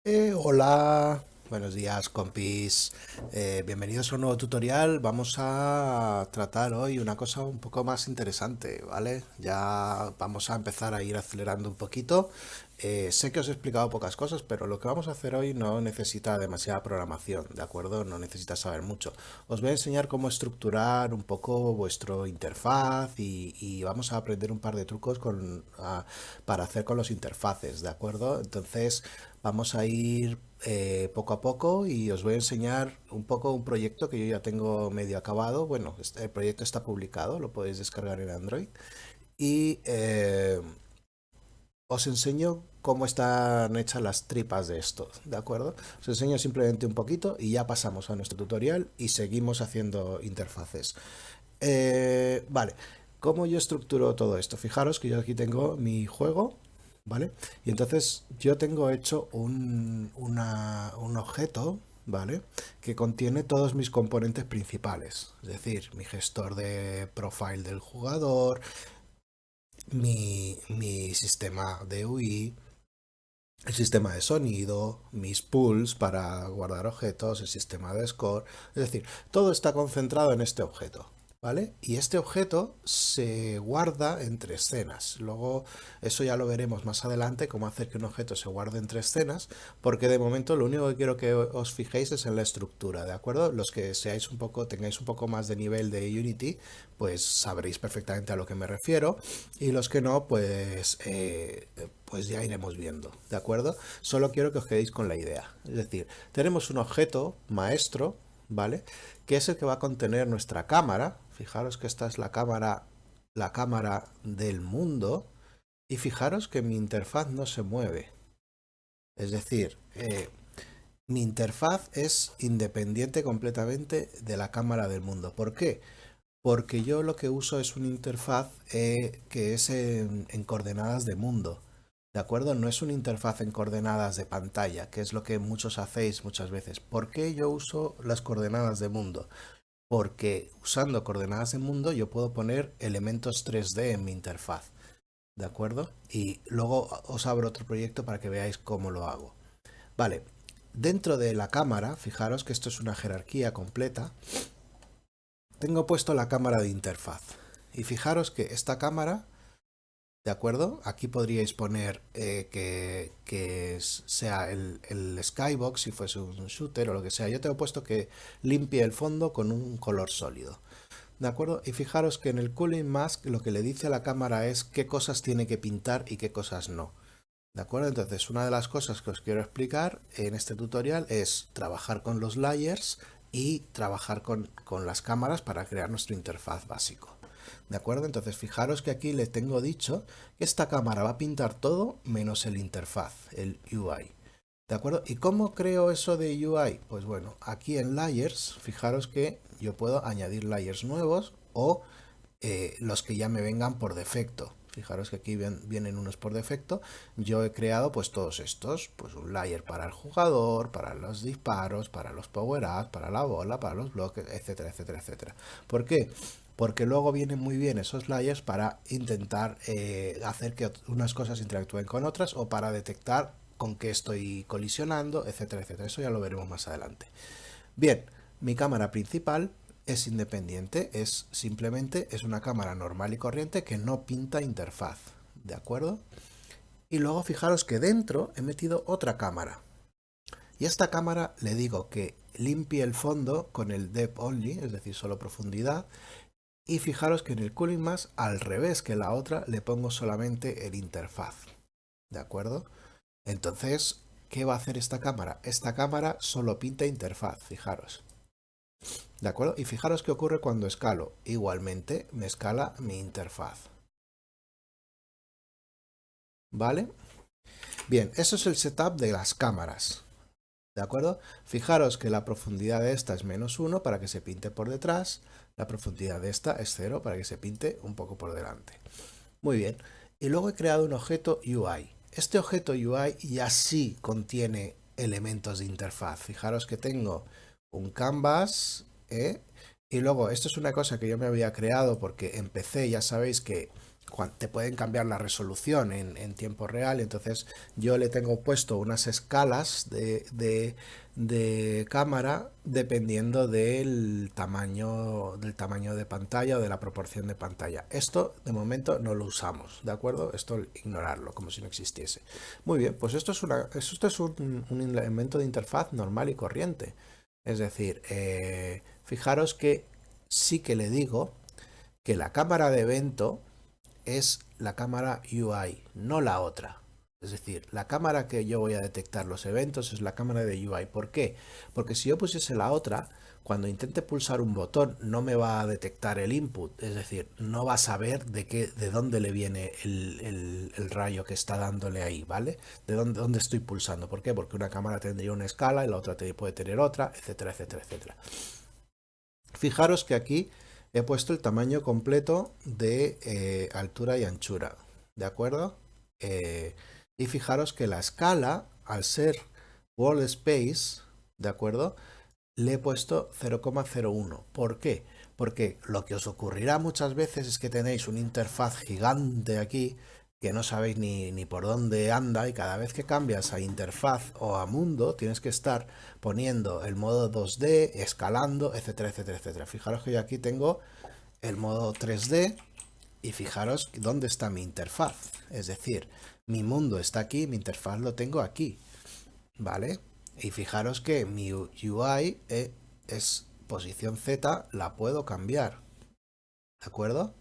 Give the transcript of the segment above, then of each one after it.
Hola, buenos días compis. Bienvenidos a un nuevo tutorial. Vamos a tratar hoy una cosa un poco más interesante, ¿vale? Ya vamos a empezar a ir acelerando un poquito. Sé que os he explicado pocas cosas, pero lo que vamos a hacer hoy no necesita demasiada programación, ¿de acuerdo? No necesita saber mucho. Os voy a enseñar cómo estructurar un poco vuestro interfaz y vamos a aprender un par de trucos para hacer con los interfaces, ¿de acuerdo? Entonces... Vamos a ir poco a poco y os voy a enseñar un poco un proyecto que yo ya tengo medio acabado. Bueno, el proyecto está publicado, lo podéis descargar en Android. Y os enseño cómo están hechas las tripas de esto, ¿de acuerdo? Os enseño simplemente un poquito y ya pasamos a nuestro tutorial y seguimos haciendo interfaces. Vale, ¿cómo yo estructuro todo esto? Fijaros que yo aquí tengo mi juego, ¿vale? Y entonces yo tengo hecho un objeto, ¿vale? Que contiene todos mis componentes principales, es decir, mi gestor de profile del jugador, mi sistema de UI, el sistema de sonido, mis pools para guardar objetos, el sistema de score, es decir, todo está concentrado en este objeto, ¿vale? Y este objeto se guarda entre escenas. Luego, eso ya lo veremos más adelante, cómo hacer que un objeto se guarde entre escenas, porque de momento lo único que quiero que os fijéis es en la estructura, ¿de acuerdo? Los que seáis un poco, tengáis un poco más de nivel de Unity, pues sabréis perfectamente a lo que me refiero, y los que no, pues ya iremos viendo, ¿de acuerdo? Solo quiero que os quedéis con la idea. Es decir, tenemos un objeto maestro, ¿vale? Que es el que va a contener nuestra cámara. Fijaros que esta es la cámara del mundo. Y fijaros que mi interfaz no se mueve. Es decir, mi interfaz es independiente completamente de la cámara del mundo. ¿Por qué? Porque yo lo que uso es una interfaz que es en coordenadas de mundo. ¿De acuerdo? No es una interfaz en coordenadas de pantalla, que es lo que muchos hacéis muchas veces. ¿Por qué yo uso las coordenadas de mundo? Porque usando coordenadas de mundo yo puedo poner elementos 3D en mi interfaz. ¿De acuerdo? Y luego os abro otro proyecto para que veáis cómo lo hago. Vale, dentro de la cámara, fijaros que esto es una jerarquía completa. Tengo puesto la cámara de interfaz. Y fijaros que esta cámara, ¿de acuerdo? Aquí podríais poner que sea el skybox si fuese un shooter o lo que sea. Yo tengo puesto que limpie el fondo con un color sólido. ¿De acuerdo? Y fijaros que en el Cooling Mask lo que le dice a la cámara es qué cosas tiene que pintar y qué cosas no. ¿De acuerdo? Entonces, una de las cosas que os quiero explicar en este tutorial es trabajar con los layers y trabajar con las cámaras para crear nuestro interfaz básico. ¿De acuerdo? Entonces, fijaros que aquí le tengo dicho que esta cámara va a pintar todo menos el interfaz, el UI. ¿De acuerdo? ¿Y cómo creo eso de UI? Pues bueno, aquí en layers, fijaros que yo puedo añadir layers nuevos o los que ya me vengan por defecto. Fijaros que aquí vienen unos por defecto. Yo he creado pues todos estos, pues un layer para el jugador, para los disparos, para los power-ups, para la bola, para los bloques, etcétera, etcétera, etcétera. ¿Por qué? Porque luego vienen muy bien esos layers para intentar hacer que unas cosas interactúen con otras o para detectar con qué estoy colisionando, etcétera, etcétera. Eso ya lo veremos más adelante. Bien, mi cámara principal es independiente, es simplemente es una cámara normal y corriente que no pinta interfaz, ¿de acuerdo? Y luego fijaros que dentro he metido otra cámara. Y a esta cámara le digo que limpie el fondo con el depth only, es decir, solo profundidad. Y fijaros que en el Cooling Mask, al revés que la otra, le pongo solamente el interfaz, ¿de acuerdo? Entonces, ¿qué va a hacer esta cámara? Esta cámara solo pinta interfaz, fijaros. ¿De acuerdo? Y fijaros qué ocurre cuando escalo. Igualmente me escala mi interfaz. ¿Vale? Bien, eso es el setup de las cámaras. ¿De acuerdo? Fijaros que la profundidad de esta es -1 para que se pinte por detrás. La profundidad de esta es 0 para que se pinte un poco por delante. Muy bien. Y luego he creado un objeto UI. Este objeto UI ya sí contiene elementos de interfaz. Fijaros que tengo un canvas, y luego esto es una cosa que yo me había creado porque empecé, ya sabéis que te pueden cambiar la resolución en tiempo real. Entonces yo le tengo puesto unas escalas de cámara dependiendo del tamaño de pantalla o de la proporción de pantalla. Esto de momento no lo usamos, ¿de acuerdo? Esto ignorarlo como si no existiese. Muy bien, pues esto es un elemento de interfaz normal y corriente. Es decir, fijaros que sí que le digo que la cámara de evento es la cámara UI, no la otra. Es decir, la cámara que yo voy a detectar los eventos es la cámara de UI. ¿Por qué? Porque si yo pusiese la otra, cuando intente pulsar un botón no me va a detectar el input, es decir, no va a saber de dónde le viene el rayo que está dándole ahí, ¿vale? De dónde estoy pulsando. ¿Por qué? Porque una cámara tendría una escala y la otra puede tener otra, etcétera, etcétera, etcétera. Fijaros que aquí he puesto el tamaño completo de altura y anchura, ¿de acuerdo? Y fijaros que la escala, al ser wall space, ¿de acuerdo? Le he puesto 0,01. ¿Por qué? Porque lo que os ocurrirá muchas veces es que tenéis una interfaz gigante aquí que no sabéis ni por dónde anda, y cada vez que cambias a interfaz o a mundo tienes que estar poniendo el modo 2D, escalando, etcétera, etcétera, etcétera. Fijaros que yo aquí tengo el modo 3D y fijaros dónde está mi interfaz. Es decir, mi mundo está aquí, mi interfaz lo tengo aquí, ¿vale? Y fijaros que mi UI es posición Z, la puedo cambiar, ¿de acuerdo?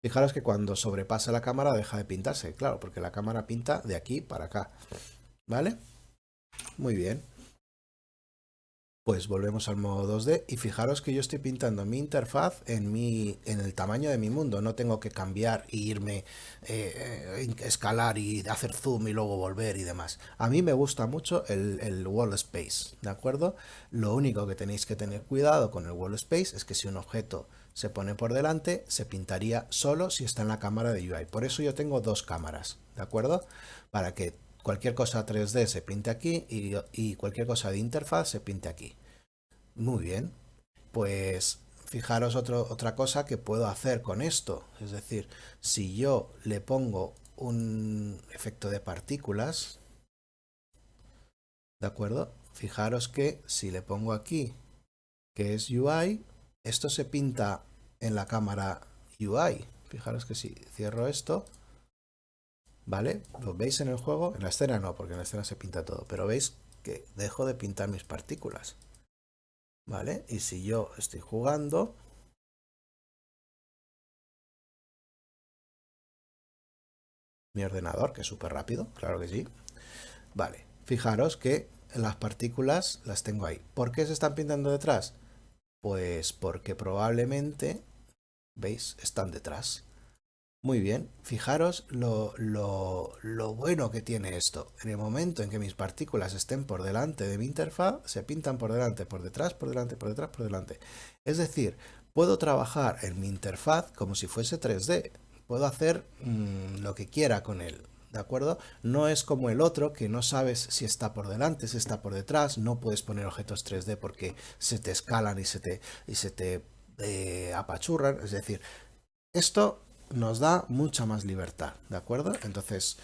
Fijaros que cuando sobrepasa la cámara deja de pintarse, claro, porque la cámara pinta de aquí para acá, ¿vale? Muy bien. Pues volvemos al modo 2D y fijaros que yo estoy pintando mi interfaz en el tamaño de mi mundo. No tengo que cambiar e irme, escalar y hacer zoom y luego volver y demás. A mí me gusta mucho el wall space, ¿de acuerdo? Lo único que tenéis que tener cuidado con el wall space es que si un objeto se pone por delante, se pintaría solo si está en la cámara de UI. Por eso yo tengo dos cámaras, ¿de acuerdo? Para que cualquier cosa 3D se pinte aquí y cualquier cosa de interfaz se pinte aquí. Muy bien, pues fijaros otra cosa que puedo hacer con esto. Es decir, si yo le pongo un efecto de partículas, ¿de acuerdo? Fijaros que si le pongo aquí, que es UI, esto se pinta en la cámara UI. Fijaros que si cierro esto, ¿vale? ¿Lo veis en el juego? En la escena no, porque en la escena se pinta todo, pero veis que dejo de pintar mis partículas, ¿vale? Y si yo estoy jugando, mi ordenador, que es súper rápido, claro que sí, vale, fijaros que las partículas las tengo ahí. ¿Por qué se están pintando detrás? Pues porque probablemente, ¿veis? Están detrás. Muy bien, fijaros lo bueno que tiene esto. En el momento en que mis partículas estén por delante de mi interfaz, se pintan por delante, por detrás, por delante, por detrás, por delante. Es decir, puedo trabajar en mi interfaz como si fuese 3D. Puedo hacer lo que quiera con él, ¿de acuerdo? No es como el otro que no sabes si está por delante, si está por detrás. No puedes poner objetos 3D porque se te escalan y se te apachurran. Es decir, esto nos da mucha más libertad, ¿de acuerdo? Entonces,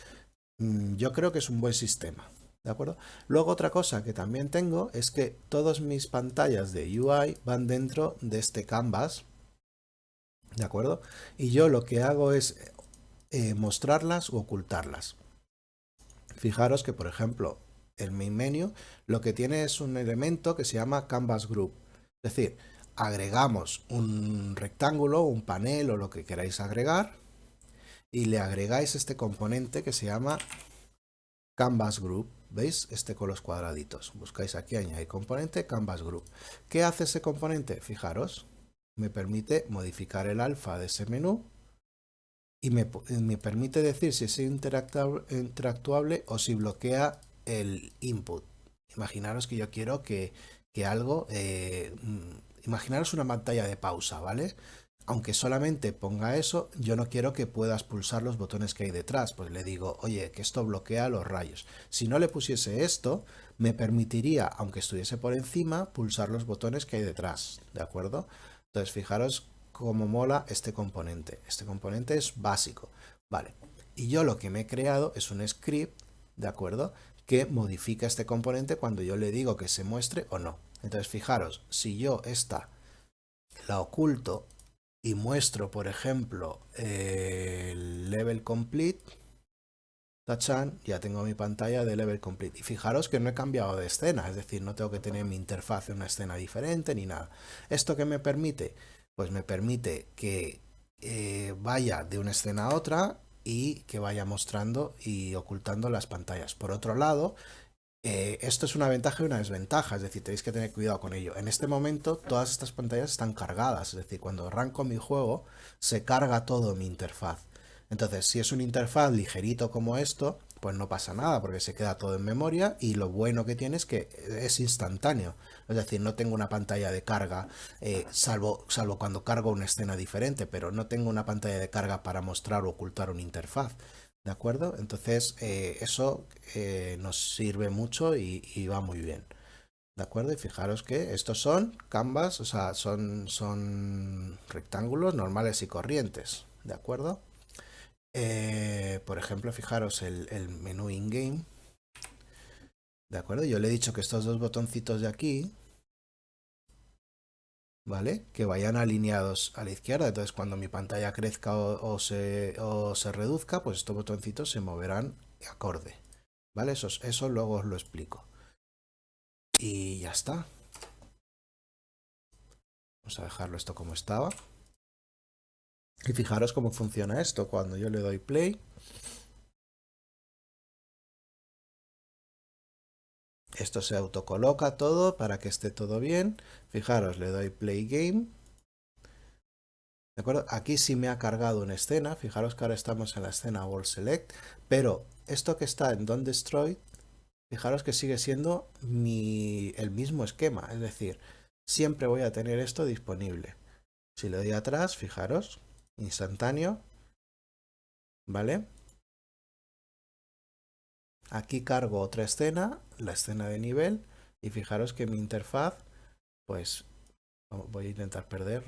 yo creo que es un buen sistema, ¿de acuerdo? Luego otra cosa que también tengo es que todas mis pantallas de UI van dentro de este canvas, ¿de acuerdo? Y yo lo que hago es mostrarlas u ocultarlas. Fijaros que, por ejemplo, el main menu lo que tiene es un elemento que se llama Canvas Group. Es decir, agregamos un rectángulo, un panel o lo que queráis agregar y le agregáis este componente que se llama Canvas Group. ¿Veis? Este con los cuadraditos. Buscáis aquí añadir componente Canvas Group. ¿Qué hace ese componente? Fijaros, me permite modificar el alfa de ese menú y me permite decir si es interactuable o si bloquea el input. Imaginaros que yo quiero que algo, imaginaros una pantalla de pausa, ¿vale? Aunque solamente ponga eso, yo no quiero que puedas pulsar los botones que hay detrás, pues le digo, oye, que esto bloquea los rayos. Si no le pusiese esto, me permitiría, aunque estuviese por encima, pulsar los botones que hay detrás, ¿de acuerdo? Entonces, fijaros cómo mola este componente. Este componente es básico, ¿vale? Y yo lo que me he creado es un script, ¿de acuerdo? Que modifica este componente cuando yo le digo que se muestre o no. Entonces, fijaros, si yo esta la oculto y muestro, por ejemplo, el level complete, tachan, ya tengo mi pantalla de level complete. Y fijaros que no he cambiado de escena, es decir, no tengo que tener mi interfaz en una escena diferente ni nada. ¿Esto qué me permite? Pues me permite que vaya de una escena a otra y que vaya mostrando y ocultando las pantallas. Por otro lado, esto es una ventaja y una desventaja, es decir, tenéis que tener cuidado con ello. En este momento todas estas pantallas están cargadas, es decir, cuando arranco mi juego se carga todo mi interfaz. Entonces, si es un interfaz ligerito como esto, pues no pasa nada porque se queda todo en memoria y lo bueno que tiene es que es instantáneo. Es decir, no tengo una pantalla de carga, salvo cuando cargo una escena diferente, pero no tengo una pantalla de carga para mostrar o ocultar una interfaz. ¿De acuerdo? Entonces, eso nos sirve mucho y va muy bien. ¿De acuerdo? Y fijaros que estos son canvas, o sea, son rectángulos normales y corrientes. ¿De acuerdo? Por ejemplo, fijaros el menú in-game. ¿De acuerdo? Yo le he dicho que estos dos botoncitos de aquí, ¿vale? Que vayan alineados a la izquierda. Entonces, cuando mi pantalla crezca o se reduzca, pues estos botoncitos se moverán acorde. ¿Vale? Eso luego os lo explico. Y ya está. Vamos a dejarlo esto como estaba. Y fijaros cómo funciona esto. Cuando yo le doy play, esto se autocoloca todo para que esté todo bien. Fijaros, le doy play game. ¿De acuerdo? Aquí sí me ha cargado una escena. Fijaros que ahora estamos en la escena World Select. Pero esto que está en Don't Destroy, fijaros que sigue siendo el mismo esquema. Es decir, siempre voy a tener esto disponible. Si le doy atrás, fijaros, instantáneo. ¿Vale? Aquí cargo otra escena, la escena de nivel, y fijaros que mi interfaz, pues voy a intentar perder,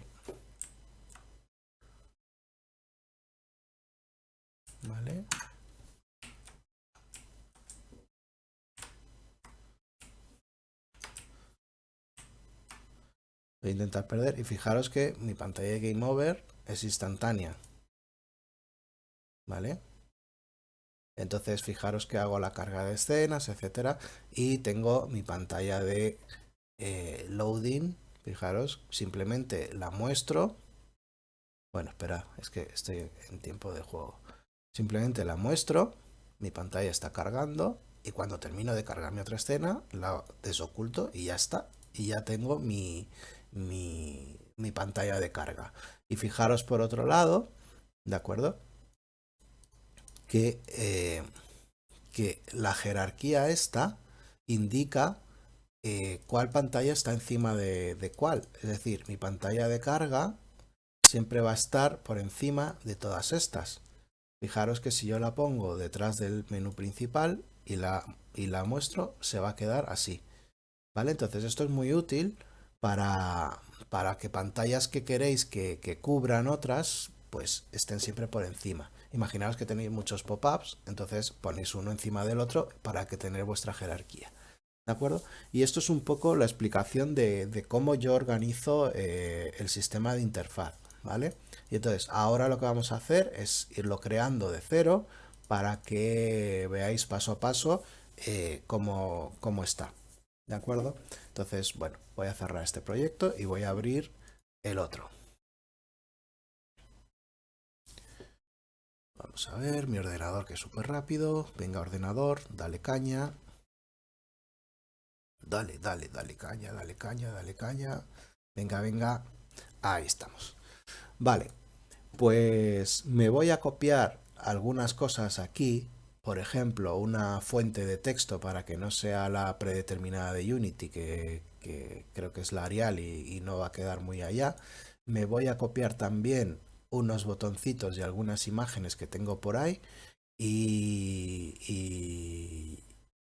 ¿vale? Voy a intentar perder y fijaros que mi pantalla de Game Over es instantánea, ¿vale? Entonces fijaros que hago la carga de escenas, etcétera, y tengo mi pantalla de loading, fijaros, simplemente la muestro. Bueno, espera, es que estoy en tiempo de juego. Simplemente la muestro, mi pantalla está cargando y cuando termino de cargar mi otra escena, la desoculto y ya está. Y ya tengo mi pantalla de carga. Y fijaros por otro lado, ¿de acuerdo? Que la jerarquía esta indica cuál pantalla está encima de cuál. Es decir, mi pantalla de carga siempre va a estar por encima de todas estas. Fijaros que si yo la pongo detrás del menú principal y la muestro, se va a quedar así. ¿Vale? Entonces esto es muy útil para que pantallas que queréis que cubran otras, pues estén siempre por encima. Imaginaos que tenéis muchos pop-ups, entonces ponéis uno encima del otro para que tener vuestra jerarquía. ¿De acuerdo? Y esto es un poco la explicación de cómo yo organizo el sistema de interfaz, ¿vale? Y entonces, ahora lo que vamos a hacer es irlo creando de cero para que veáis paso a paso cómo está, ¿de acuerdo? Entonces, bueno, voy a cerrar este proyecto y voy a abrir el otro. Vamos a ver, mi ordenador que es súper rápido. Venga, ordenador, dale caña. Dale, dale, dale caña, dale caña, dale caña. Venga, venga. Ahí estamos. Vale, pues me voy a copiar algunas cosas aquí. Por ejemplo, una fuente de texto para que no sea la predeterminada de Unity, que creo que es la Arial y no va a quedar muy allá. Me voy a copiar también unos botoncitos de algunas imágenes que tengo por ahí y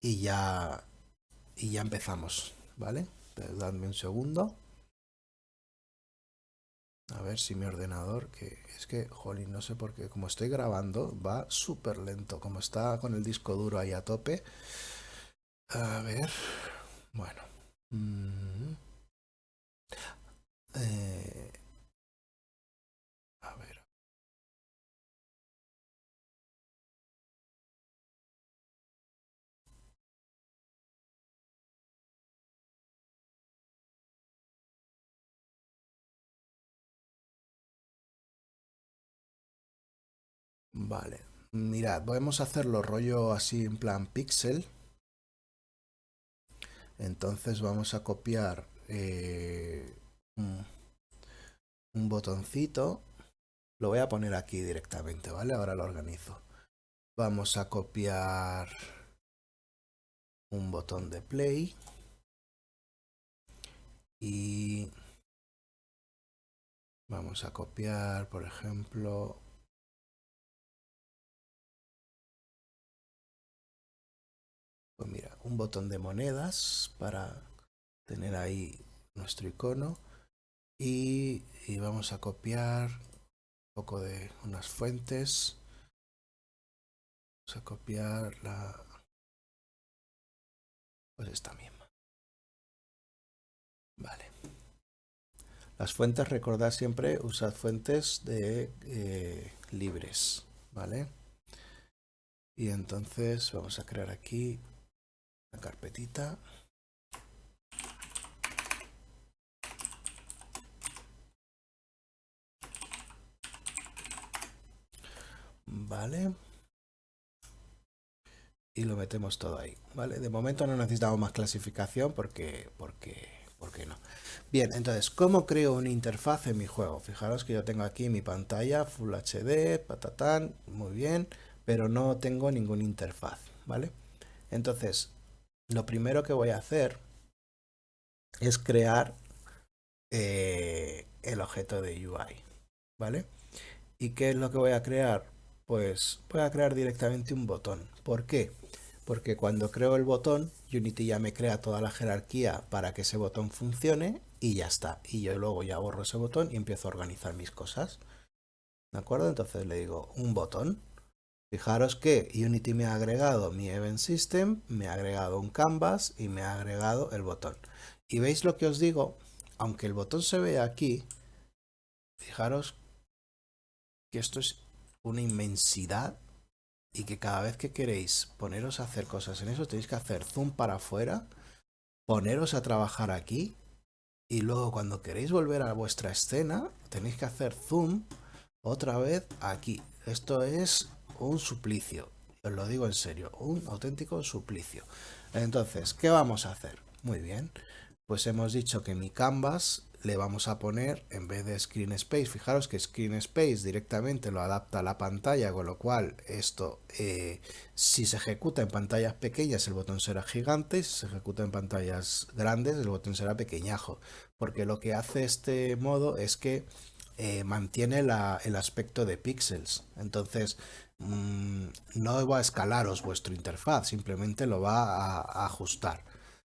ya, y ya empezamos, ¿vale? Dadme un segundo. A ver si mi ordenador, que es que, jolín, no sé por qué, como estoy grabando, va súper lento, como está con el disco duro ahí a tope. A ver, bueno. Mm, eh, a ver, vale. Mirad, podemos hacerlo rollo así en plan pixel. Entonces vamos a copiar un botoncito. Lo voy a poner aquí directamente, ¿vale? Ahora lo organizo. Vamos a copiar un botón de play y vamos a copiar, por ejemplo, pues mira, un botón de monedas para tener ahí nuestro icono y vamos a copiar un poco de unas fuentes. Vamos a copiar pues esta misma. Vale. Las fuentes, recordad siempre, usad fuentes de libres, ¿vale? Y entonces vamos a crear aquí una carpetita. Vale. Y lo metemos todo ahí, ¿vale? De momento no necesitamos más clasificación porque no. Bien, entonces, ¿cómo creo una interfaz en mi juego? Fijaros que yo tengo aquí mi pantalla Full HD, patatán, muy bien, pero no tengo ninguna interfaz, ¿vale? Entonces, lo primero que voy a hacer es crear el objeto de UI, ¿vale? ¿Y qué es lo que voy a crear? Pues voy a crear directamente un botón. ¿Por qué? Porque cuando creo el botón, Unity ya me crea toda la jerarquía para que ese botón funcione y ya está. Y yo luego ya borro ese botón y empiezo a organizar mis cosas. ¿De acuerdo? Entonces le digo un botón. Fijaros que Unity me ha agregado mi Event System, me ha agregado un canvas y me ha agregado el botón. Y veis lo que os digo, aunque el botón se vea aquí, fijaros que esto es una inmensidad y que cada vez que queréis poneros a hacer cosas en eso tenéis que hacer zoom para afuera, poneros a trabajar aquí y luego cuando queréis volver a vuestra escena tenéis que hacer zoom otra vez aquí. Esto es un suplicio, os lo digo en serio, un auténtico suplicio. Entonces, ¿qué vamos a hacer? Muy bien, pues hemos dicho que mi canvas le vamos a poner, en vez de screen space, fijaros que screen space directamente lo adapta a la pantalla, con lo cual esto, si se ejecuta en pantallas pequeñas el botón será gigante, y si se ejecuta en pantallas grandes el botón será pequeñajo, porque lo que hace este modo es que mantiene el aspecto de píxeles. Entonces, no va a escalaros vuestro interfaz, simplemente lo va a ajustar.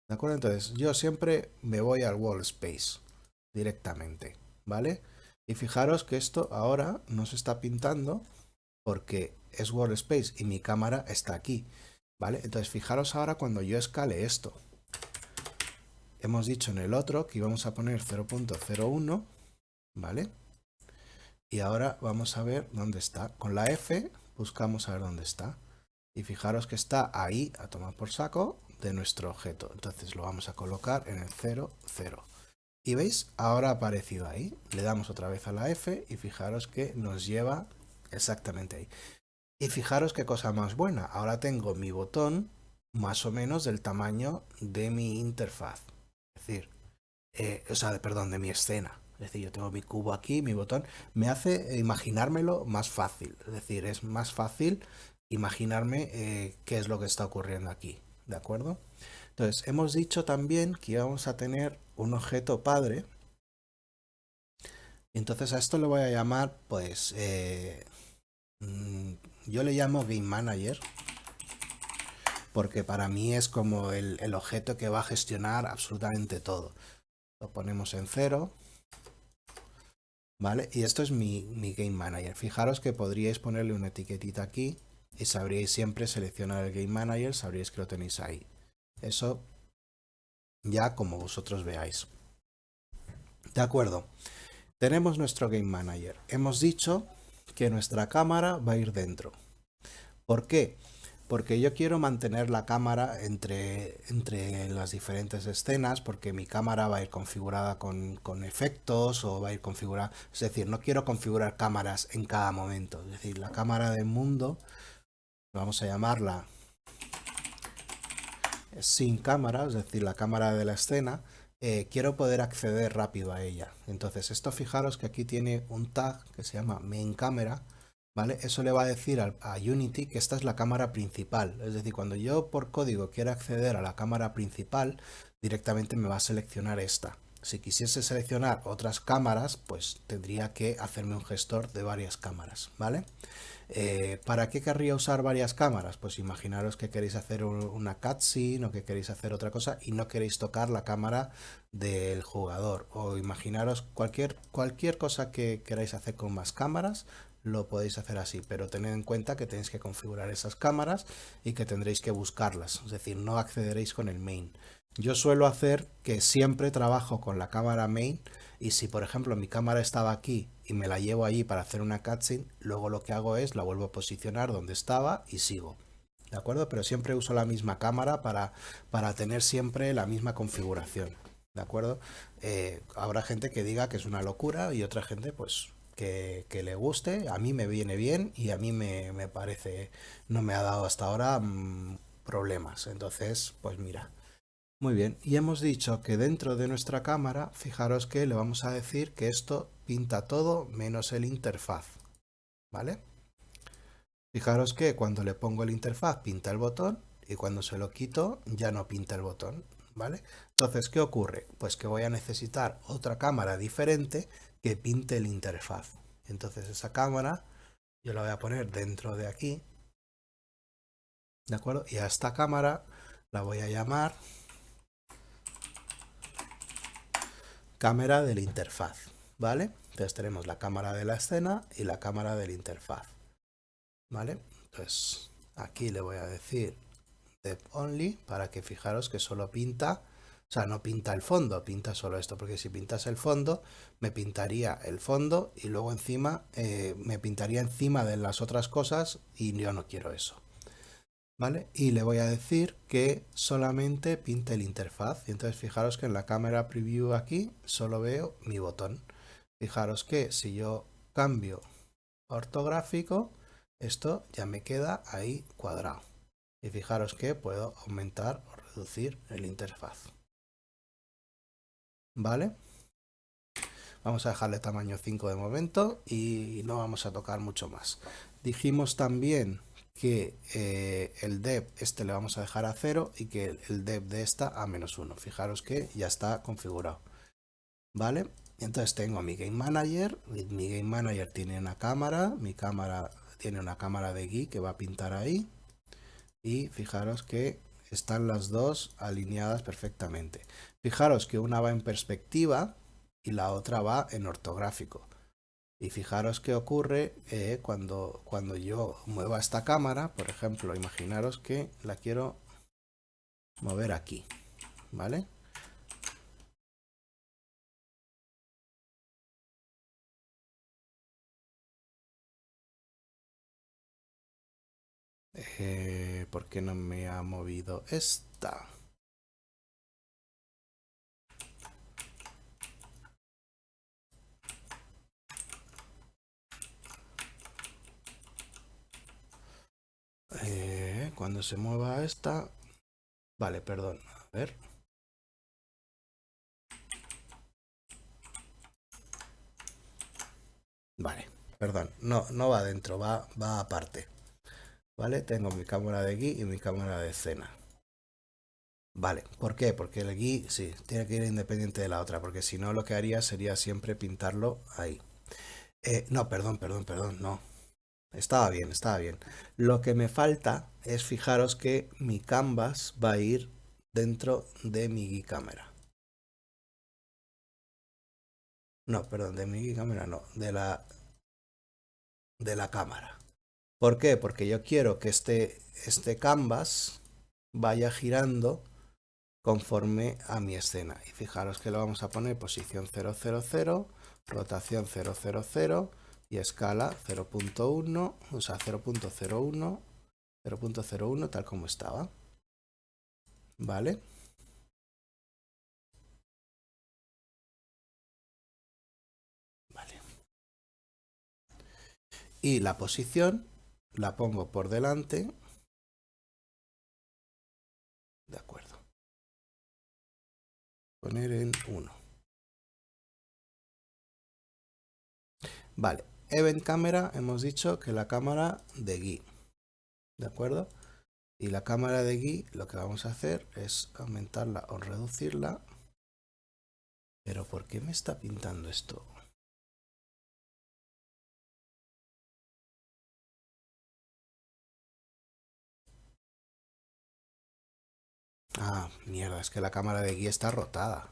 ¿De acuerdo? Entonces, yo siempre me voy al wall space directamente, ¿vale? Y fijaros que esto ahora no se está pintando porque es wall space y mi cámara está aquí, ¿vale? Entonces, fijaros ahora cuando yo escale esto. Hemos dicho en el otro que íbamos a poner 0.01, ¿vale? Y ahora vamos a ver dónde está. Con la F buscamos a ver dónde está. Y fijaros que está ahí, a tomar por saco, de nuestro objeto. Entonces lo vamos a colocar en el 0, 0. Y veis, ahora ha aparecido ahí. Le damos otra vez a la F y fijaros que nos lleva exactamente ahí. Y fijaros qué cosa más buena. Ahora tengo mi botón más o menos del tamaño de mi interfaz. Es decir, perdón, de mi escena. Es decir, yo tengo mi cubo aquí, mi botón. Me hace imaginármelo más fácil. Es decir, es más fácil imaginarme qué es lo que está ocurriendo aquí. ¿De acuerdo? Entonces, hemos dicho también que íbamos a tener un objeto padre. Entonces a esto le voy a llamar, pues, yo le llamo Game Manager, porque para mí es como el objeto que va a gestionar absolutamente todo. Lo ponemos en 0. ¿vale? Y esto es mi Game Manager. Fijaros que podríais ponerle una etiquetita aquí y sabríais siempre seleccionar el Game Manager, sabríais que lo tenéis ahí. Eso ya como vosotros veáis. De acuerdo, tenemos nuestro Game Manager. Hemos dicho que nuestra cámara va a ir dentro. ¿Por qué? Porque yo quiero mantener la cámara entre las diferentes escenas, porque mi cámara va a ir configurada con efectos o va a ir configurada, es decir, no quiero configurar cámaras en cada momento, es decir, la cámara del mundo, vamos a llamarla sin cámara, es decir, la cámara de la escena, quiero poder acceder rápido a ella. Entonces, esto fijaros que aquí tiene un tag que se llama main camera, ¿vale? Eso le va a decir a Unity que esta es la cámara principal. Es decir, cuando yo por código quiero acceder a la cámara principal, directamente me va a seleccionar esta. Si quisiese seleccionar otras cámaras, pues tendría que hacerme un gestor de varias cámaras, ¿vale? ¿Para qué querría usar varias cámaras? Pues imaginaros que queréis hacer una cutscene o que queréis hacer otra cosa y no queréis tocar la cámara del jugador. O imaginaros cualquier cosa que queráis hacer con más cámaras, lo podéis hacer así, pero tened en cuenta que tenéis que configurar esas cámaras y que tendréis que buscarlas, es decir, no accederéis con el main. Yo suelo hacer que siempre trabajo con la cámara main y si por ejemplo mi cámara estaba aquí y me la llevo allí para hacer una cutscene, luego lo que hago es la vuelvo a posicionar donde estaba y sigo. ¿De acuerdo? Pero siempre uso la misma cámara para tener siempre la misma configuración. ¿De acuerdo? Habrá gente que diga que es una locura y otra gente pues que le guste. A mí me viene bien y a mí me parece, no me ha dado hasta ahora problemas. Entonces, pues mira. Muy bien, y hemos dicho que dentro de nuestra cámara, fijaros que le vamos a decir que esto pinta todo menos el interfaz, ¿vale? Fijaros que cuando le pongo el interfaz pinta el botón y cuando se lo quito ya no pinta el botón, ¿vale? Entonces, ¿qué ocurre? Pues que voy a necesitar otra cámara diferente que pinte el interfaz. Entonces esa cámara yo la voy a poner dentro de aquí, ¿de acuerdo? Y a esta cámara la voy a llamar cámara de la interfaz, ¿vale? Entonces tenemos la cámara de la escena y la cámara de la interfaz, ¿vale? Entonces aquí le voy a decir depth only para que fijaros que solo pinta, o sea, no pinta el fondo, pinta solo esto, porque si pintas el fondo, me pintaría el fondo y luego encima, me pintaría encima de las otras cosas y yo no quiero eso. ¿Vale? Y le voy a decir que solamente pinte el interfaz. Y entonces fijaros que en la cámara preview aquí solo veo mi botón. Fijaros que si yo cambio ortográfico, esto ya me queda ahí cuadrado. Y fijaros que puedo aumentar o reducir el interfaz. ¿Vale? Vamos a dejarle tamaño 5 de momento y no vamos a tocar mucho más. Dijimos también que el depth este le vamos a dejar a 0 y que el depth de esta a -1. Fijaros que ya está configurado. ¿Vale? Entonces tengo mi Game Manager. Mi Game Manager tiene una cámara. Mi cámara tiene una cámara de GUI que va a pintar ahí. Y fijaros que están las dos alineadas perfectamente. Fijaros que una va en perspectiva y la otra va en ortográfico. Y fijaros qué ocurre cuando yo mueva esta cámara, por ejemplo, imaginaros que la quiero mover aquí, ¿vale? ¿Por qué no me ha movido esta? Cuando se mueva esta... Vale, perdón, a ver. Vale, perdón, no va adentro, va aparte. ¿Vale? Tengo mi cámara de GUI y mi cámara de escena. Vale, ¿por qué? Porque el GUI sí, tiene que ir independiente de la otra, porque si no lo que haría sería siempre pintarlo ahí. No, perdón, no. Estaba bien, estaba bien. Lo que me falta es fijaros que mi canvas va a ir dentro de mi GUI cámara. No, perdón, de mi cámara no, de la cámara. ¿Por qué? Porque yo quiero que este canvas vaya girando conforme a mi escena. Y fijaros que lo vamos a poner posición 000, rotación 000 y escala 0.1, o sea 0.01, 0.01 tal como estaba. ¿Vale? Vale. Y la posición la pongo por delante. De acuerdo. Poner en 1. Vale. Event Camera, hemos dicho que la cámara de GUI. ¿De acuerdo? Y la cámara de GUI lo que vamos a hacer es aumentarla o reducirla. Pero ¿por qué me está pintando esto? Ah, mierda, es que la cámara de GUI está rotada.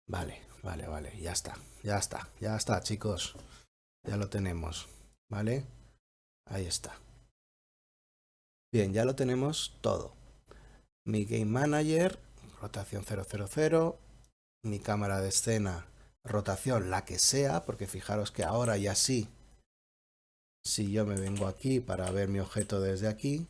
Vale, vale, ya está, chicos. Ya lo tenemos, ¿vale? Ahí está. Bien, ya lo tenemos todo. Mi Game Manager, rotación 000, mi cámara de escena, rotación la que sea, porque fijaros que ahora ya sí, si yo me vengo aquí para ver mi objeto desde aquí,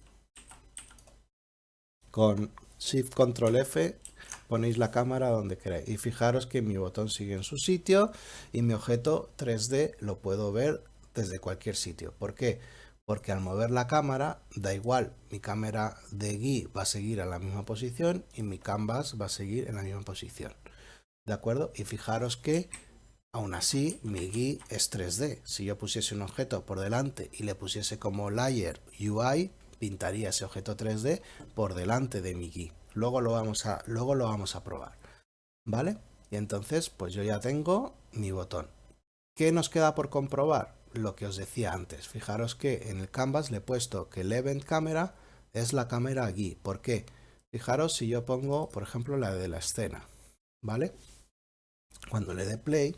con Shift Control F ponéis la cámara donde queráis y fijaros que mi botón sigue en su sitio y mi objeto 3D lo puedo ver desde cualquier sitio. ¿Por qué? Porque al mover la cámara da igual, mi cámara de GUI va a seguir en la misma posición y mi canvas va a seguir en la misma posición. ¿De acuerdo? Y fijaros que aún así mi GUI es 3D. Si yo pusiese un objeto por delante y le pusiese como layer UI, pintaría ese objeto 3D por delante de mi GUI. Luego lo vamos a probar, ¿vale? Y entonces pues yo ya tengo mi botón. ¿Qué nos queda por comprobar? Lo que os decía antes. Fijaros que en el canvas le he puesto que el event camera es la cámara GUI. ¿Por qué? Fijaros si yo pongo, por ejemplo, la de la escena, ¿vale? Cuando le dé play,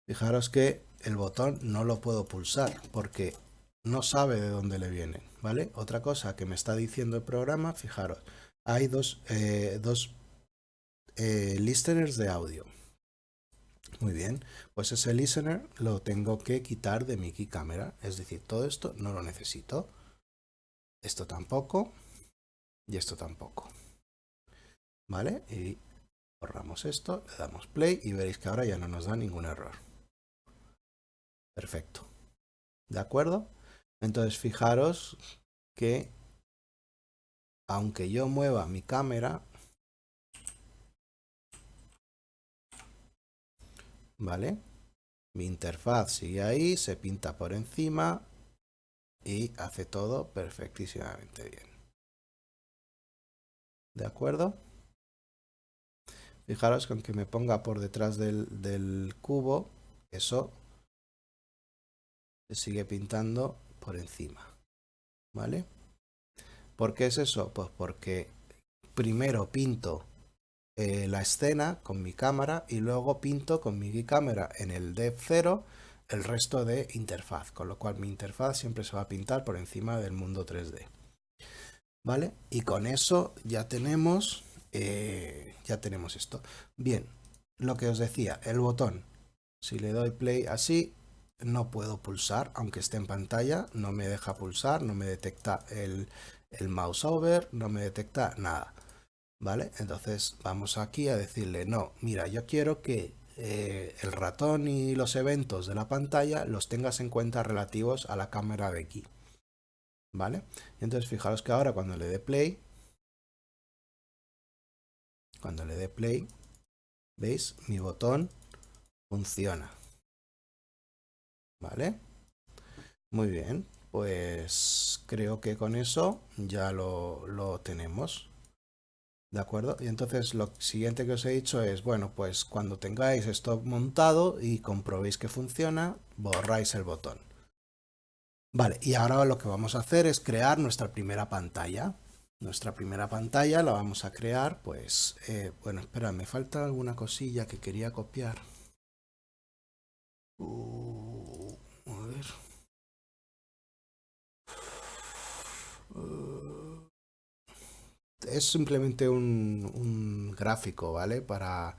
fijaros que el botón no lo puedo pulsar porque no sabe de dónde le viene, ¿vale? Otra cosa que me está diciendo el programa, fijaros, hay dos listeners de audio. Muy bien, pues ese listener lo tengo que quitar de mi key camera, es decir, todo esto no lo necesito. Esto tampoco y esto tampoco. ¿Vale? Y borramos esto, le damos play y veréis que ahora ya no nos da ningún error. Perfecto. ¿De acuerdo? Entonces fijaros que aunque yo mueva mi cámara, ¿vale? Mi interfaz sigue ahí, se pinta por encima y hace todo perfectísimamente bien. ¿De acuerdo? Fijaros que aunque me ponga por detrás del cubo, eso se sigue pintando por encima. ¿Vale? ¿Por qué es eso? Pues porque primero pinto la escena con mi cámara y luego pinto con mi cámara en el depth 0 el resto de interfaz, con lo cual mi interfaz siempre se va a pintar por encima del mundo 3D. ¿Vale? Y con eso ya tenemos esto. Bien, lo que os decía, el botón. Si le doy play así, no puedo pulsar, aunque esté en pantalla, no me deja pulsar, no me detecta el mouse over, no me detecta nada. ¿Vale? Entonces vamos aquí a decirle, no, mira, yo quiero que el ratón y los eventos de la pantalla los tengas en cuenta relativos a la cámara de aquí. ¿Vale? Entonces fijaros que ahora cuando le dé play, ¿veis? Mi botón funciona. ¿Vale? Muy bien, pues creo que con eso ya lo tenemos. ¿De acuerdo? Y entonces lo siguiente que os he dicho es, bueno, pues cuando tengáis esto montado y comprobéis que funciona, borráis el botón. Vale, y ahora lo que vamos a hacer es crear nuestra primera pantalla. Nuestra primera pantalla la vamos a crear, pues, bueno, espera, me falta alguna cosilla que quería copiar. A ver. Es simplemente un gráfico, ¿vale? Para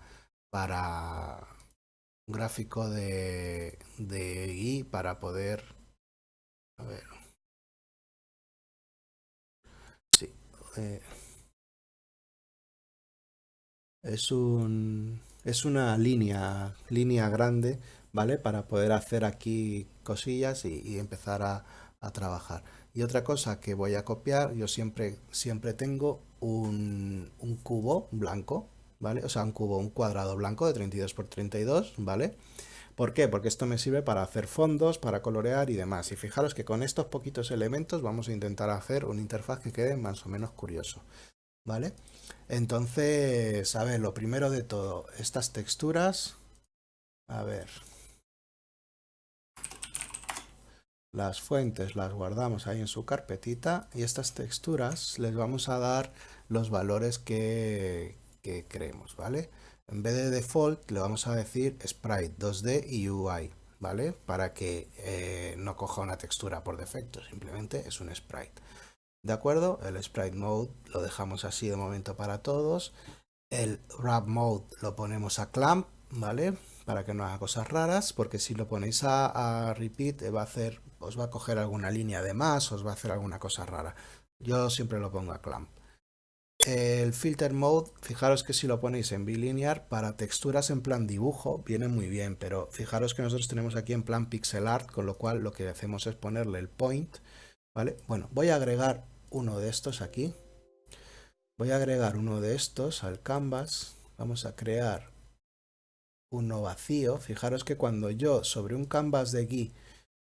un gráfico de GUI para poder... A ver, sí. eh, es una línea grande, ¿vale? Para poder hacer aquí cosillas y empezar a trabajar. Y otra cosa que voy a copiar, yo siempre tengo un cubo blanco, ¿vale? O sea, un cuadrado blanco de 32 por 32, ¿vale? ¿Por qué? Porque esto me sirve para hacer fondos, para colorear y demás. Y fijaros que con estos poquitos elementos vamos a intentar hacer una interfaz que quede más o menos curioso, ¿vale? Entonces, a ver, lo primero de todo, estas texturas, a ver, las fuentes las guardamos ahí en su carpetita y estas texturas les vamos a dar los valores que queremos, ¿vale? En vez de default le vamos a decir sprite 2D y UI, ¿vale? Para que no coja una textura por defecto, simplemente es un sprite. ¿De acuerdo? El sprite mode lo dejamos así de momento para todos. El wrap mode lo ponemos a clamp, ¿vale? Para que no haga cosas raras, porque si lo ponéis a repeat os va a coger alguna línea de más, os va a hacer alguna cosa rara. Yo siempre lo pongo a clamp. El filter mode, fijaros que si lo ponéis en bilinear, para texturas en plan dibujo viene muy bien, pero fijaros que nosotros tenemos aquí en plan pixel art, con lo cual lo que hacemos es ponerle el point, ¿vale? Bueno, voy a agregar uno de estos aquí. Voy a agregar uno de estos al canvas. Vamos a crear uno vacío. Fijaros que cuando yo sobre un canvas de GUI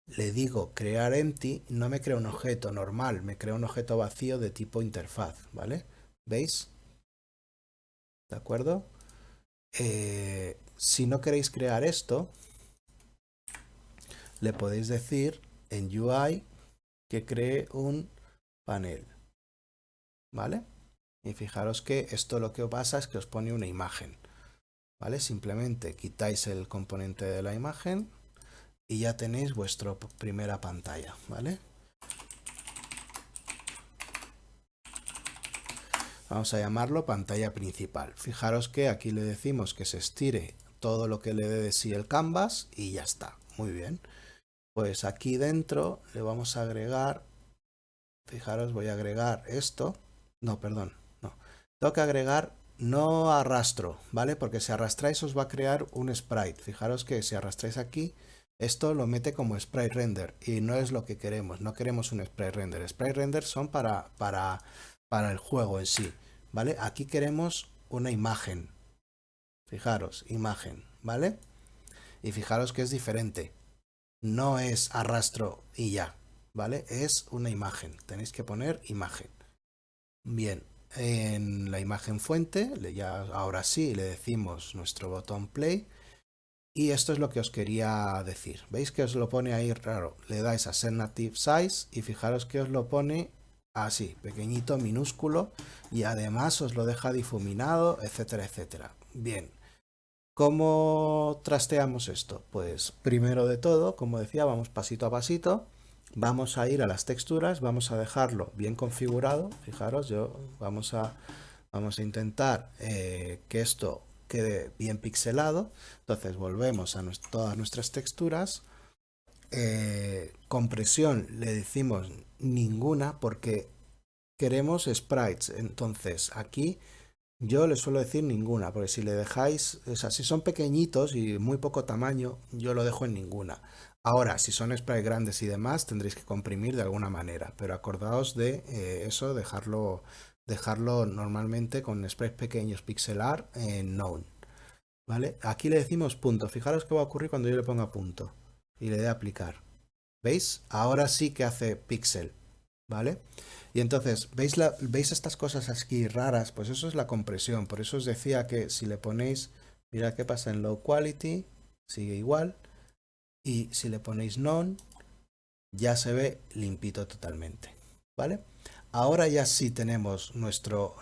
le digo crear empty, no me crea un objeto normal, me crea un objeto vacío de tipo interfaz, ¿vale? ¿Veis? ¿De acuerdo? Si no queréis crear esto, le podéis decir en UI que cree un panel, ¿vale? Y fijaros que esto lo que pasa es que os pone una imagen, ¿vale? Simplemente quitáis el componente de la imagen y ya tenéis vuestra primera pantalla, ¿vale? Vamos a llamarlo pantalla principal. Fijaros que aquí le decimos que se estire todo lo que le dé de sí el canvas y ya está. Muy bien. Pues aquí dentro le vamos a agregar, fijaros, voy a agregar esto. No, perdón, no. Tengo que agregar no arrastro, ¿vale? Porque si arrastráis os va a crear un sprite. Fijaros que si arrastráis aquí, esto lo mete como sprite render y no es lo que queremos. No queremos un sprite render. Sprite render son para el juego en sí, ¿vale? Aquí queremos una imagen. Fijaros, imagen, ¿vale? Y fijaros que es diferente. No es arrastro y ya, ¿vale? Es una imagen. Tenéis que poner imagen. Bien, en la imagen fuente, ya ahora sí le decimos nuestro botón play. Y esto es lo que os quería decir. ¿Veis que os lo pone ahí raro? Le dais a Set Native Size y fijaros que os lo pone así, pequeñito, minúsculo, y además os lo deja difuminado, etcétera, etcétera. Bien, ¿cómo trasteamos esto? Pues primero de todo, como decía, vamos pasito a pasito. Vamos a ir a las texturas, vamos a dejarlo bien configurado. Fijaros, vamos a intentar que esto quede bien pixelado. Entonces volvemos a todas nuestras texturas. Compresión le decimos ninguna porque queremos sprites. Entonces aquí yo le suelo decir ninguna, porque si le dejáis, o sea, si son pequeñitos y muy poco tamaño, yo lo dejo en ninguna. Ahora, si son sprites grandes y demás, tendréis que comprimir de alguna manera, pero acordaos de eso, dejarlo normalmente con sprites pequeños pixelar en None, ¿vale? Aquí le decimos punto. Fijaros qué va a ocurrir cuando yo le ponga punto y le dé a aplicar. ¿Veis? Ahora sí que hace pixel, ¿vale? Y entonces, ¿veis estas cosas aquí raras? Pues eso es la compresión. Por eso os decía que si le ponéis, mirad qué pasa en low quality, sigue igual. Y si le ponéis none, ya se ve limpito totalmente, ¿vale? Ahora ya sí tenemos nuestro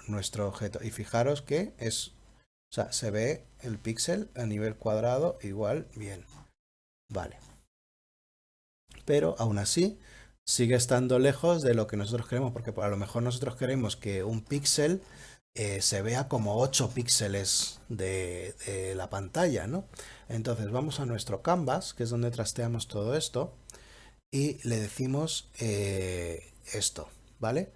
objeto. Y fijaros que o sea, se ve el píxel a nivel cuadrado igual bien. Vale. Pero aún así sigue estando lejos de lo que nosotros queremos, porque a lo mejor nosotros queremos que un píxel se vea como 8 píxeles de la pantalla, ¿no? Entonces vamos a nuestro canvas, que es donde trasteamos todo esto, y le decimos esto, ¿vale?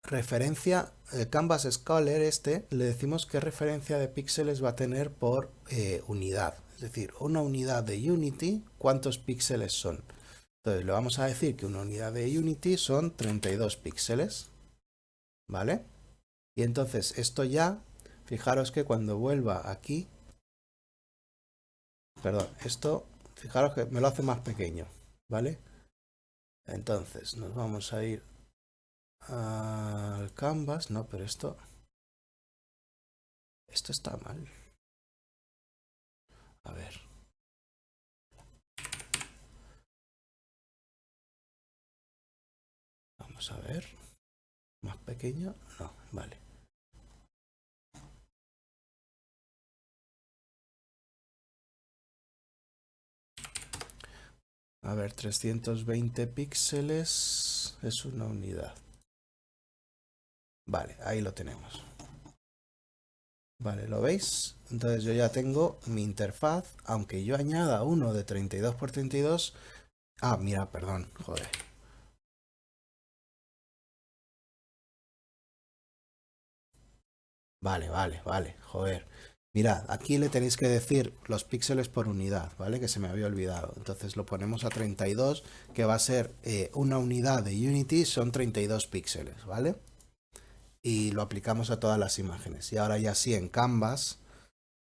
Referencia, el canvas scaler le decimos qué referencia de píxeles va a tener por unidad. Es decir, una unidad de Unity, ¿cuántos píxeles son? Entonces le vamos a decir que una unidad de Unity son 32 píxeles, ¿vale? Y entonces esto ya, fijaros que cuando vuelva aquí, perdón, esto, fijaros que me lo hace más pequeño, ¿vale? Entonces nos vamos a ir al canvas, no, pero esto está mal. A ver, vamos a ver, más pequeño, no, vale. A ver, 320 píxeles es una unidad. Vale, ahí lo tenemos. Vale, ¿lo veis? Entonces yo ya tengo mi interfaz, aunque yo añada uno de 32 por 32. Ah, mira, perdón, joder. Vale, joder. Mirad, aquí le tenéis que decir los píxeles por unidad, ¿vale? Que se me había olvidado. Entonces lo ponemos a 32, que va a ser una unidad de Unity, son 32 píxeles, ¿vale? Y lo aplicamos a todas las imágenes. Y ahora ya sí en Canvas,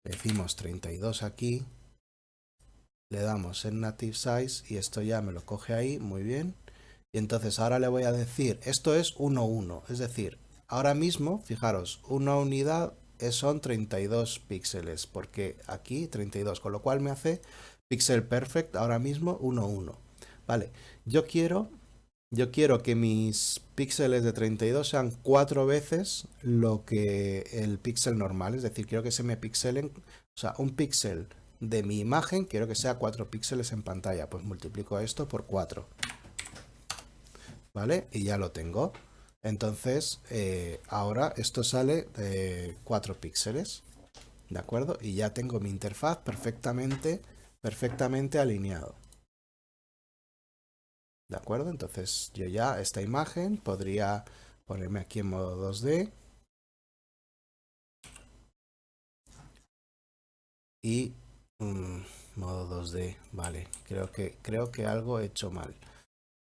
decimos 32 aquí, le damos en Native Size y esto ya me lo coge ahí, muy bien. Y entonces ahora le voy a decir, esto es 1,1, es decir, ahora mismo, fijaros, una unidad son 32 píxeles, porque aquí 32, con lo cual me hace pixel perfect ahora mismo 1,1. Vale, yo quiero, yo quiero que mis píxeles de 32 sean 4 veces lo que el píxel normal, es decir, quiero que se me pixelen, o sea, un píxel de mi imagen, quiero que sea 4 píxeles en pantalla, pues multiplico esto por 4. ¿Vale? Y ya lo tengo. Entonces, ahora esto sale de 4 píxeles, ¿de acuerdo? Y ya tengo mi interfaz perfectamente alineado, ¿de acuerdo? Entonces, yo ya esta imagen podría ponerme aquí en modo 2D y modo 2D, vale, creo que algo he hecho mal.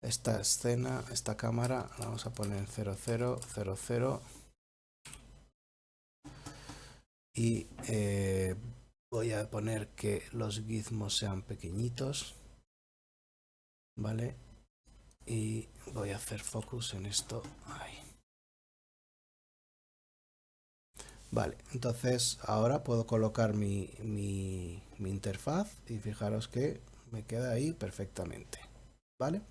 Esta escena, esta cámara, la vamos a poner en 0000 y voy a poner que los gizmos sean pequeñitos, ¿vale? Y voy a hacer focus en esto. Ahí. Vale, entonces ahora puedo colocar mi interfaz y fijaros que me queda ahí perfectamente, ¿vale?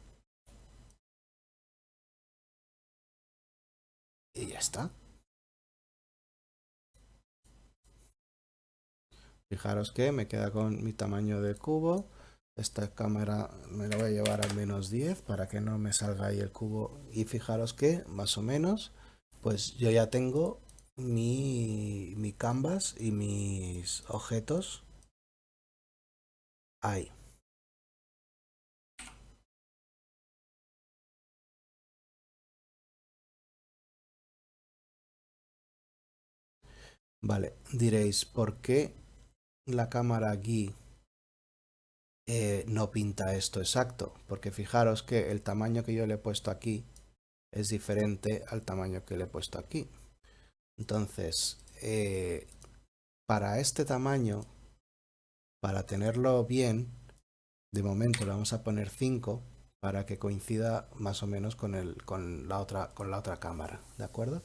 Y ya está. Fijaros que me queda con mi tamaño de cubo. Esta cámara me la voy a llevar al -10 para que no me salga ahí el cubo. Y fijaros que más o menos, pues yo ya tengo mi canvas y mis objetos ahí. Vale, diréis, ¿por qué la cámara aquí no pinta esto exacto? Porque fijaros que el tamaño que yo le he puesto aquí es diferente al tamaño que le he puesto aquí. Entonces, para este tamaño, para tenerlo bien, de momento le vamos a poner 5 para que coincida más o menos con la otra cámara, ¿de acuerdo?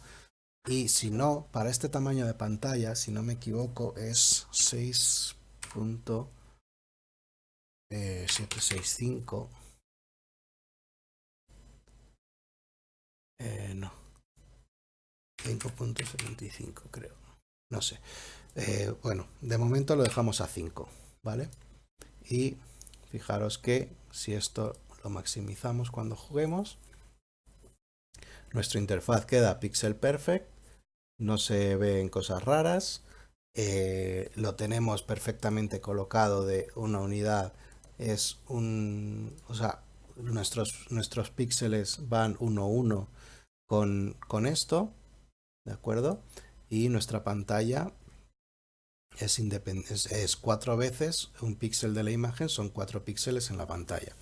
Y si no, para este tamaño de pantalla, si no me equivoco, es 6.765 No, 5.75 creo, no sé. Bueno, de momento lo dejamos a 5, ¿vale? Y fijaros que si esto lo maximizamos cuando juguemos, nuestra interfaz queda pixel perfect, no se ven cosas raras, lo tenemos perfectamente colocado de una unidad, es un, o sea, nuestros píxeles van 1 a 1 con esto, ¿de acuerdo? Y nuestra pantalla es 4 veces un píxel de la imagen, son 4 píxeles en la pantalla.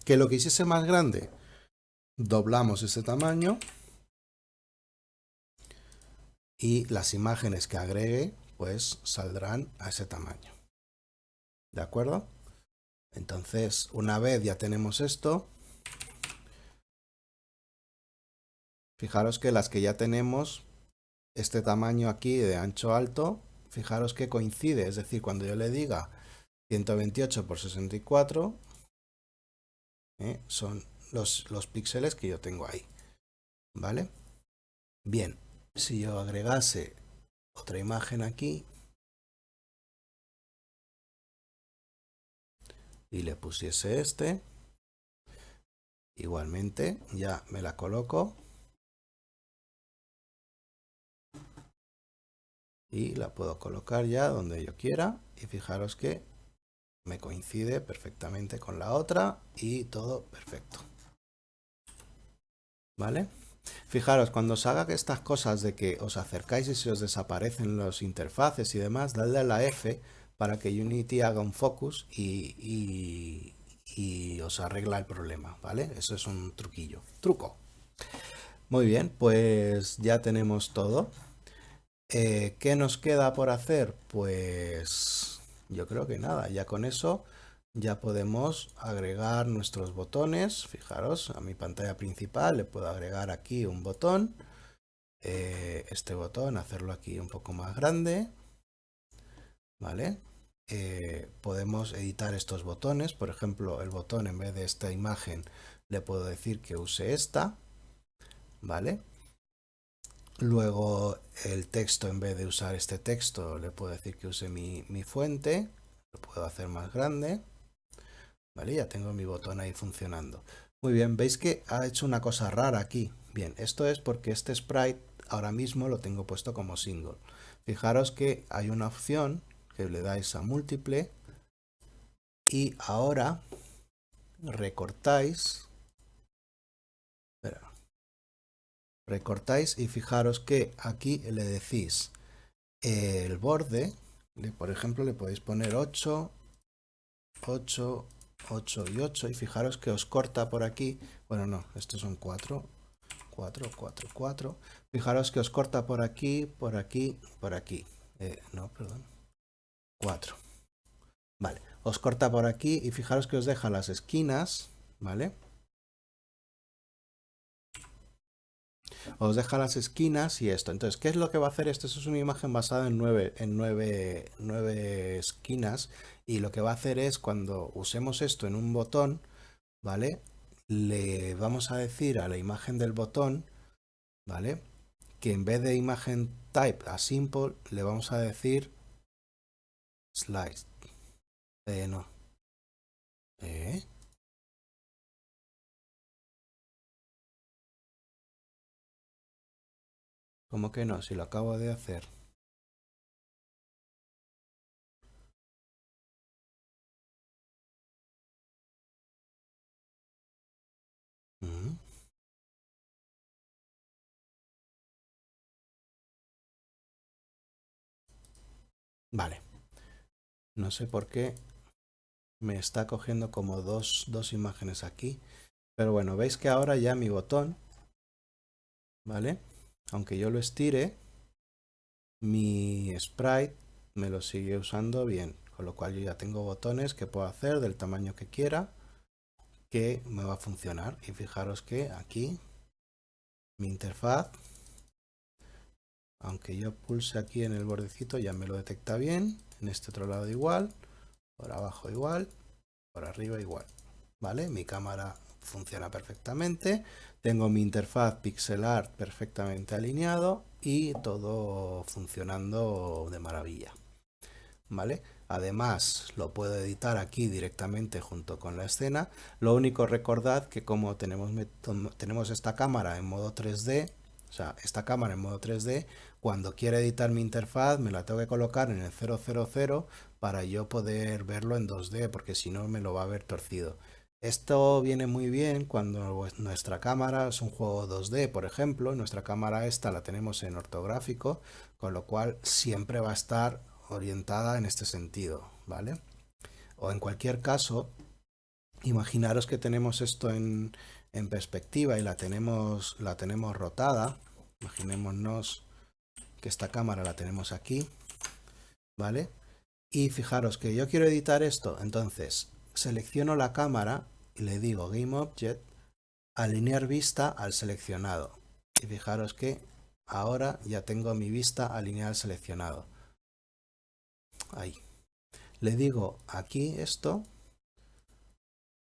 Que lo que hiciese más grande, doblamos ese tamaño y las imágenes que agregue pues saldrán a ese tamaño, ¿de acuerdo? Entonces, una vez ya tenemos esto, fijaros que las que ya tenemos, este tamaño aquí de ancho alto, fijaros que coincide, es decir, cuando yo le diga 128 por 64, son los píxeles que yo tengo ahí, ¿vale? Bien, si yo agregase otra imagen aquí y le pusiese este, igualmente ya me la coloco y la puedo colocar ya donde yo quiera y fijaros que me coincide perfectamente con la otra y todo perfecto, ¿vale? Fijaros, cuando os haga estas cosas de que os acercáis y se os desaparecen los interfaces y demás, dadle a la F para que Unity haga un focus y os arregla el problema, ¿vale? Eso es un truco. Muy bien, pues ya tenemos todo. ¿Qué nos queda por hacer? Pues yo creo que nada, ya con eso ya podemos agregar nuestros botones. Fijaros, a mi pantalla principal le puedo agregar aquí un botón. Este botón, hacerlo aquí un poco más grande, ¿vale? Podemos editar estos botones, por ejemplo, el botón en vez de esta imagen le puedo decir que use esta, ¿vale? Luego el texto, en vez de usar este texto, le puedo decir que use mi fuente, lo puedo hacer más grande, ¿vale? Ya tengo mi botón ahí funcionando. Muy bien, veis que ha hecho una cosa rara aquí. Bien, esto es porque este sprite ahora mismo lo tengo puesto como single. Fijaros que hay una opción que le dais a múltiple y ahora recortáis, recortáis y fijaros que aquí le decís el borde, por ejemplo le podéis poner 8, 8, 8 y 8 y fijaros que os corta por aquí, bueno no, estos son 4, 4, 4, 4. Fijaros que os corta por aquí, por aquí, por aquí. No, perdón. 4. Vale, os corta por aquí y fijaros que os deja las esquinas, ¿vale? Os deja las esquinas y esto. Entonces, ¿qué es lo que va a hacer esto? Esto es una imagen basada en nueve esquinas y lo que va a hacer es cuando usemos esto en un botón, ¿vale? Le vamos a decir a la imagen del botón, ¿vale? Que en vez de imagen type a simple, le vamos a decir slice. No. ¿Cómo que no? Si lo acabo de hacer. Mm. Vale. No sé por qué me está cogiendo como dos imágenes aquí. Pero bueno, veis que ahora ya mi botón, ¿vale? Aunque yo lo estire, mi sprite me lo sigue usando bien. Con lo cual yo ya tengo botones que puedo hacer del tamaño que quiera, que me va a funcionar. Y fijaros que aquí mi interfaz, aunque yo pulse aquí en el bordecito, ya me lo detecta bien. En este otro lado igual, por abajo igual, por arriba igual. ¿Vale? Mi cámara funciona perfectamente. Tengo mi interfaz pixel art perfectamente alineado y todo funcionando de maravilla, ¿vale? Además, lo puedo editar aquí directamente junto con la escena. Lo único, recordad que como tenemos esta cámara en modo 3D, o sea, esta cámara en modo 3D, cuando quiero editar mi interfaz me la tengo que colocar en el 000 para yo poder verlo en 2D, porque si no me lo va a ver torcido. Esto viene muy bien cuando nuestra cámara es un juego 2D, por ejemplo. Nuestra cámara esta la tenemos en ortográfico, con lo cual siempre va a estar orientada en este sentido, ¿vale? O en cualquier caso, imaginaros que tenemos esto en perspectiva y la tenemos rotada. Imaginémonos que esta cámara la tenemos aquí, ¿vale? Y fijaros que yo quiero editar esto, entonces selecciono la cámara y le digo Game Object, alinear vista al seleccionado. Y fijaros que ahora ya tengo mi vista alineada al seleccionado. Ahí. Le digo aquí esto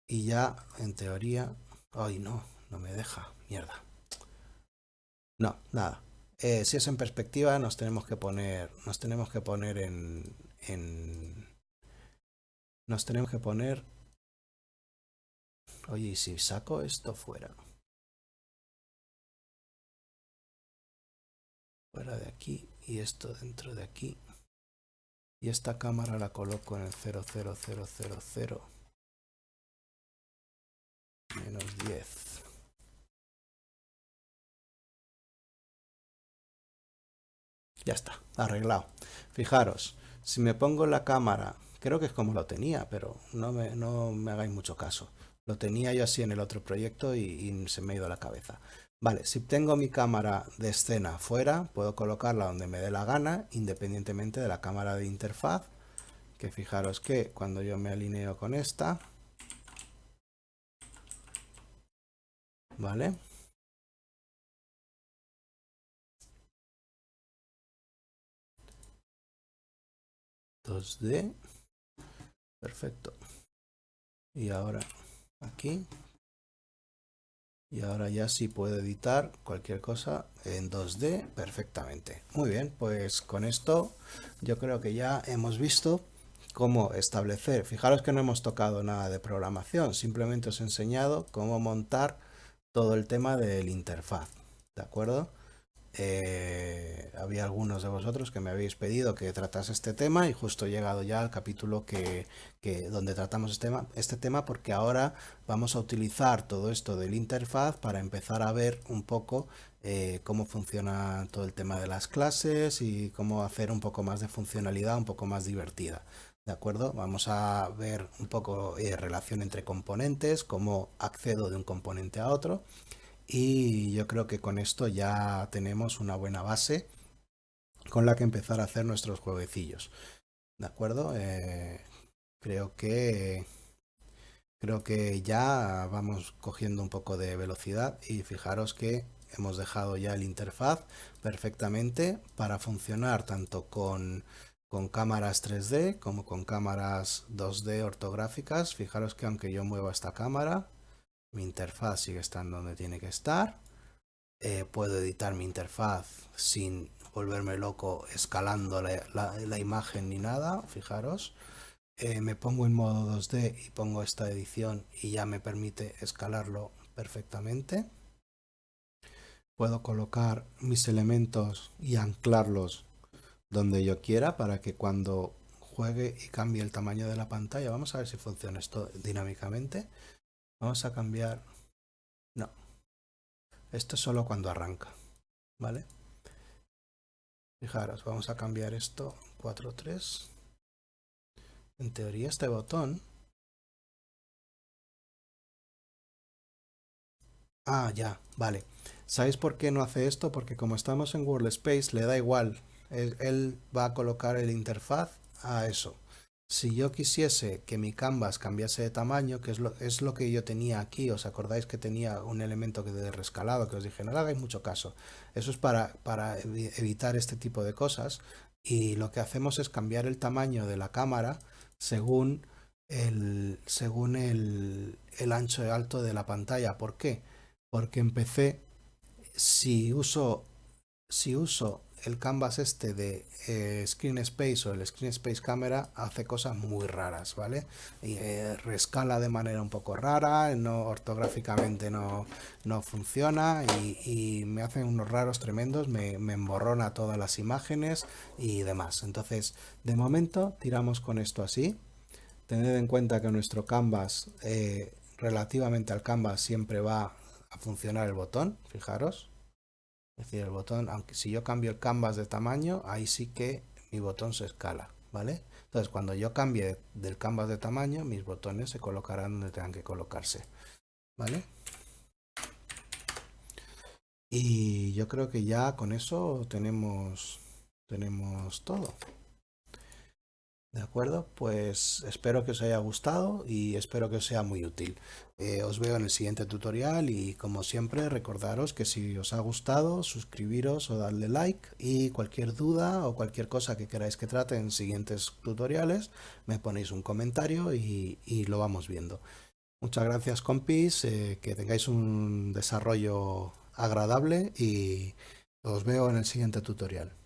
y ya en teoría... ¡Ay, no! No me deja. Mierda. No, nada. Si es en perspectiva nos tenemos que poner... Oye, ¿y si saco esto fuera? Fuera de aquí y esto dentro de aquí. Y esta cámara la coloco en el 0,0000 menos 10. Ya está, arreglado. Fijaros, si me pongo la cámara, creo que es como lo tenía, pero no me hagáis mucho caso. Lo tenía yo así en el otro proyecto y se me ha ido la cabeza. Vale, si tengo mi cámara de escena fuera, puedo colocarla donde me dé la gana, independientemente de la cámara de interfaz. Que fijaros que cuando yo me alineo con esta, ¿vale? ...2D... Perfecto. Y ahora aquí. Y ahora ya sí puedo editar cualquier cosa en 2D perfectamente. Muy bien, pues con esto yo creo que ya hemos visto cómo establecer. Fijaros que no hemos tocado nada de programación, simplemente os he enseñado cómo montar todo el tema del interfaz. ¿De acuerdo? Había algunos de vosotros que me habéis pedido que tratase este tema y justo he llegado ya al capítulo donde tratamos este tema porque ahora vamos a utilizar todo esto del interfaz para empezar a ver un poco cómo funciona todo el tema de las clases y cómo hacer un poco más de funcionalidad, un poco más divertida. ¿De acuerdo? Vamos a ver un poco relación entre componentes, cómo accedo de un componente a otro. Y yo creo que con esto ya tenemos una buena base con la que empezar a hacer nuestros jueguecillos. ¿De acuerdo? Creo que creo que ya vamos cogiendo un poco de velocidad y fijaros que hemos dejado ya el interfaz perfectamente para funcionar tanto con cámaras 3D como con cámaras 2D ortográficas. Fijaros que aunque yo mueva esta cámara, mi interfaz sigue estando donde tiene que estar. Puedo editar mi interfaz sin volverme loco escalando la imagen ni nada, fijaros. Me pongo en modo 2D y pongo esta edición y ya me permite escalarlo perfectamente. Puedo colocar mis elementos y anclarlos donde yo quiera para que cuando juegue y cambie el tamaño de la pantalla, vamos a ver si funciona esto dinámicamente. Vamos a cambiar, no, esto es solo cuando arranca, ¿vale? Fijaros, vamos a cambiar esto 4:3. En teoría este botón... Ah, ya, vale. ¿Sabéis por qué no hace esto? Porque como estamos en Worldspace le da igual. Él va a colocar el interfaz a eso. Si yo quisiese que mi canvas cambiase de tamaño, que es lo que yo tenía aquí, ¿os acordáis que tenía un elemento que de rescalado que os dije, no le hagáis mucho caso? Eso es para evitar este tipo de cosas y lo que hacemos es cambiar el tamaño de la cámara según según el ancho y alto de la pantalla. ¿Por qué? Porque en PC, si uso, si uso el canvas este de Screen Space o el Screen Space Camera, hace cosas muy raras, ¿vale? Y, rescala de manera un poco rara, no ortográficamente no funciona y me hacen unos raros tremendos, me emborrona todas las imágenes y demás. Entonces, de momento, tiramos con esto así. Tened en cuenta que nuestro canvas, relativamente al canvas, siempre va a funcionar el botón, fijaros. Es decir, el botón, aunque si yo cambio el canvas de tamaño, ahí sí que mi botón se escala, ¿vale? Entonces, cuando yo cambie del canvas de tamaño, mis botones se colocarán donde tengan que colocarse, ¿vale? Y yo creo que ya con eso tenemos todo. ¿De acuerdo? Pues espero que os haya gustado y espero que os sea muy útil. Os veo en el siguiente tutorial y como siempre recordaros que si os ha gustado suscribiros o darle like y cualquier duda o cualquier cosa que queráis que trate en siguientes tutoriales me ponéis un comentario y lo vamos viendo. Muchas gracias compis, que tengáis un desarrollo agradable y os veo en el siguiente tutorial.